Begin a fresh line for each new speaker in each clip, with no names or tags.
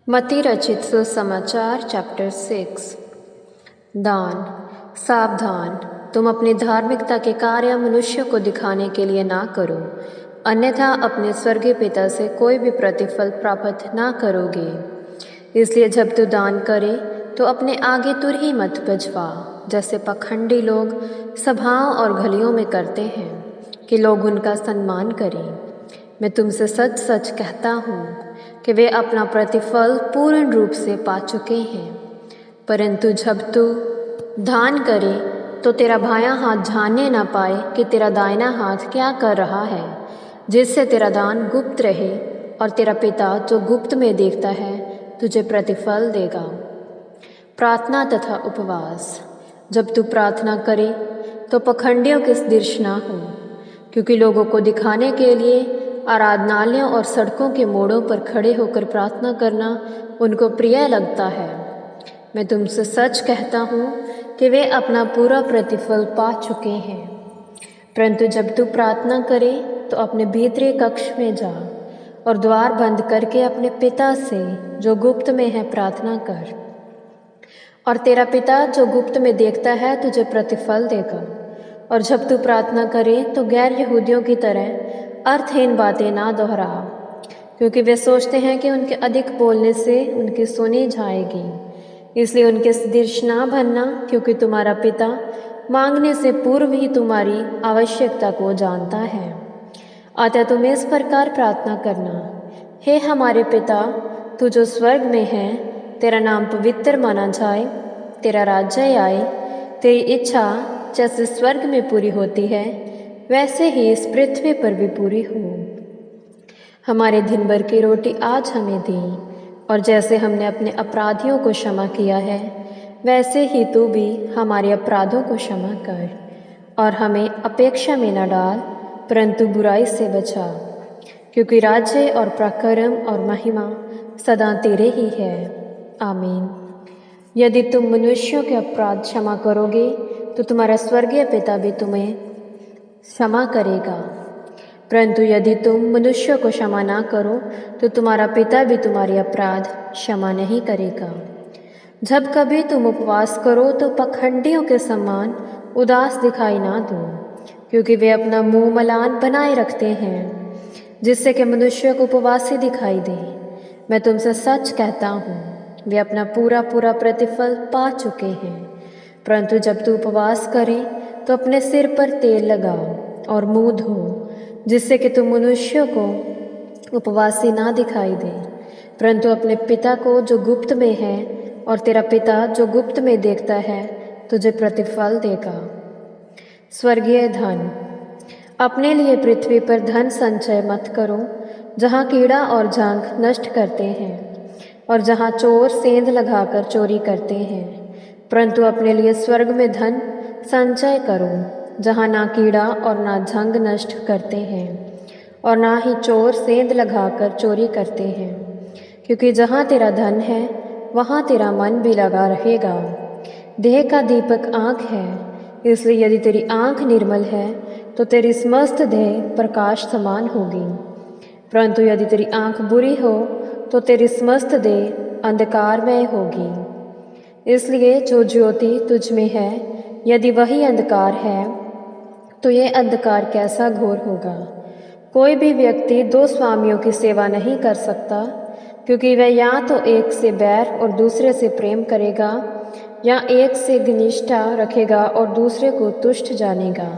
मत्ती रचित सुसमाचार चैप्टर 6। दान। सावधान, तुम अपनी धार्मिकता के कार्य मनुष्य को दिखाने के लिए ना करो, अन्यथा अपने स्वर्गीय पिता से कोई भी प्रतिफल प्राप्त ना करोगे। इसलिए जब तू दान करे तो अपने आगे तुरही मत भिजवा, जैसे पखंडी लोग सभाओं और गलियों में करते हैं कि लोग उनका सम्मान करें। मैं तुमसे सच सच कहता हूँ कि वे अपना प्रतिफल पूर्ण रूप से पा चुके हैं। परंतु जब तू दान करे तो तेरा बायां हाथ जानने न पाए कि तेरा दाहिना हाथ क्या कर रहा है, जिससे तेरा दान गुप्त रहे, और तेरा पिता जो गुप्त में देखता है तुझे प्रतिफल देगा। प्रार्थना तथा उपवास। जब तू प्रार्थना करे तो पखंडियों के सदृश ना हो, क्योंकि लोगों को दिखाने के लिए आराधनालयों और सड़कों के मोड़ों पर खड़े होकर प्रार्थना करना उनको प्रिय लगता है। मैं तुमसे सच कहता हूँ कि वे अपना पूरा प्रतिफल पा चुके हैं। परंतु जब तू प्रार्थना करे तो अपने भीतरी कक्ष में जा और द्वार बंद करके अपने पिता से जो गुप्त में है प्रार्थना कर, और तेरा पिता जो गुप्त में देखता है तुझे प्रतिफल देगा। और जब तू प्रार्थना करे तो गैर यहूदियों की तरह अर्थहीन बातें ना दोहरा, क्योंकि वे सोचते हैं कि उनके अधिक बोलने से उनकी सुनी जाएगी। इसलिए उनके सदृश ना बनना, क्योंकि तुम्हारा पिता मांगने से पूर्व ही तुम्हारी आवश्यकता को जानता है। अतः तुम इस प्रकार प्रार्थना करना: हे हमारे पिता, तू जो स्वर्ग में है, तेरा नाम पवित्र माना जाए, तेरा राज्य आए, तेरी इच्छा जैसे स्वर्ग में पूरी होती है वैसे ही इस पृथ्वी पर भी पूरी हो। हमारे दिन भर की रोटी आज हमें दी, और जैसे हमने अपने अपराधियों को क्षमा किया है वैसे ही तू भी हमारे अपराधों को क्षमा कर, और हमें अपेक्षा में न डाल, परंतु बुराई से बचा, क्योंकि राज्य और पराक्रम और महिमा सदा तेरे ही है। आमीन। यदि तुम मनुष्यों के अपराध क्षमा करोगे तो तुम्हारा स्वर्गीय पिता भी तुम्हें क्षमा करेगा। परंतु यदि तुम मनुष्यों को क्षमा ना करो तो तुम्हारा पिता भी तुम्हारे अपराध क्षमा नहीं करेगा। जब कभी तुम उपवास करो तो पखंडियों के समान उदास दिखाई ना दो, क्योंकि वे अपना मुंह मलान बनाए रखते हैं, जिससे कि मनुष्य को उपवासी दिखाई दे। मैं तुमसे सच कहता हूँ, वे अपना पूरा पूरा प्रतिफल पा चुके हैं। परंतु जब तू उपवास करे तो अपने सिर पर तेल लगा और मुंह धो, जिससे कि तू मनुष्यों को उपवासी ना दिखाई दे, परंतु अपने पिता को जो गुप्त में है, और तेरा पिता जो गुप्त में देखता है तुझे प्रतिफल देगा। स्वर्गीय धन। अपने लिए पृथ्वी पर धन संचय मत करो, जहाँ कीड़ा और झांक नष्ट करते हैं और जहाँ चोर सेंध लगाकर चोरी करते हैं, परंतु अपने लिए स्वर्ग में धन संचय करो, जहाँ ना कीड़ा और ना झंग नष्ट करते हैं और ना ही चोर सेंध लगाकर चोरी करते हैं, क्योंकि जहाँ तेरा धन है वहाँ तेरा मन भी लगा रहेगा। देह का दीपक आँख है, इसलिए यदि तेरी आँख निर्मल है तो तेरी समस्त देह प्रकाश समान होगी। परंतु यदि तेरी आँख बुरी हो तो तेरी समस्त देह अंधकारमय होगी। इसलिए जो ज्योति तुझ में है, यदि वही अंधकार है तो यह अंधकार कैसा घोर होगा। कोई भी व्यक्ति दो स्वामियों की सेवा नहीं कर सकता, क्योंकि वह या तो एक से बैर और दूसरे से प्रेम करेगा, या एक से घनिष्ठता रखेगा और दूसरे को तुष्ट जानेगा।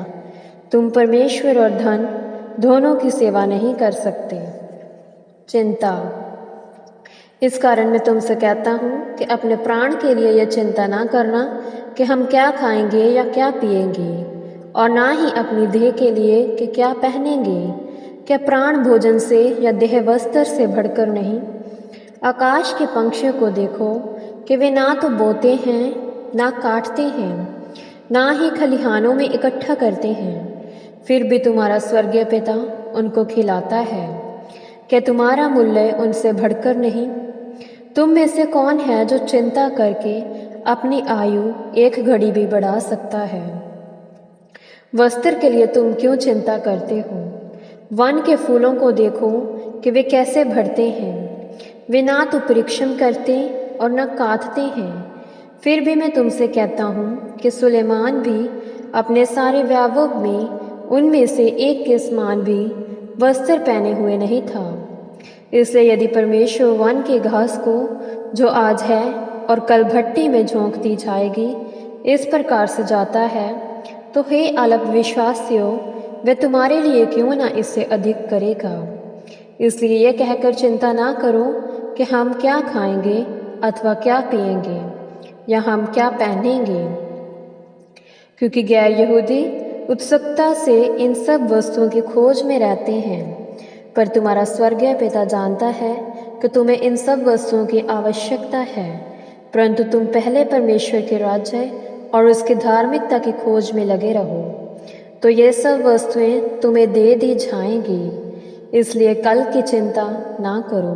तुम परमेश्वर और धन दोनों की सेवा नहीं कर सकते। चिंता। इस कारण मैं तुमसे कहता हूँ कि अपने प्राण के लिए यह चिंता ना करना कि हम क्या खाएंगे या क्या पिएंगे, और ना ही अपनी देह के लिए कि क्या पहनेंगे। क्या प्राण भोजन से या देह वस्त्र से बढ़कर नहीं? आकाश के पंछियों को देखो कि वे ना तो बोते हैं, ना काटते हैं, ना ही खलिहानों में इकट्ठा करते हैं, फिर भी तुम्हारा स्वर्गीय पिता उनको खिलाता है। क्या तुम्हारा मूल्य उनसे बढ़कर नहीं? तुम में से कौन है जो चिंता करके अपनी आयु एक घड़ी भी बढ़ा सकता है? वस्त्र के लिए तुम क्यों चिंता करते हो? वन के फूलों को देखो कि वे कैसे बढ़ते हैं, वे ना तो परिश्रम करते और न काटते हैं। फिर भी मैं तुमसे कहता हूँ कि सुलेमान भी अपने सारे वैभव में उनमें से एक के समान भी वस्त्र पहने हुए नहीं था। इसलिए यदि परमेश्वर वन के घास को जो आज है और कल भट्टी में झोंक दी जाएगी इस प्रकार से जाता है, तो हे अल्पविश्वासियों, वह तुम्हारे लिए क्यों ना इससे अधिक करेगा। इसलिए यह कहकर चिंता ना करो कि हम क्या खाएंगे अथवा क्या पिएंगे या हम क्या पहनेंगे, क्योंकि गैर यहूदी उत्सुकता से इन सब वस्तुओं की खोज में रहते हैं। पर तुम्हारा स्वर्गीय पिता जानता है कि तुम्हें इन सब वस्तुओं की आवश्यकता है। परंतु तुम पहले परमेश्वर के राज्य और उसकी धार्मिकता की खोज में लगे रहो, तो ये सब वस्तुएं तुम्हें दे दी जाएंगी। इसलिए कल की चिंता ना करो,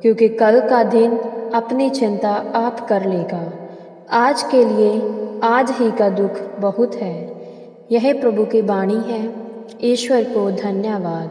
क्योंकि कल का दिन अपनी चिंता आप कर लेगा। आज के लिए आज ही का दुख बहुत है। यह प्रभु की वाणी है। ईश्वर को धन्यवाद।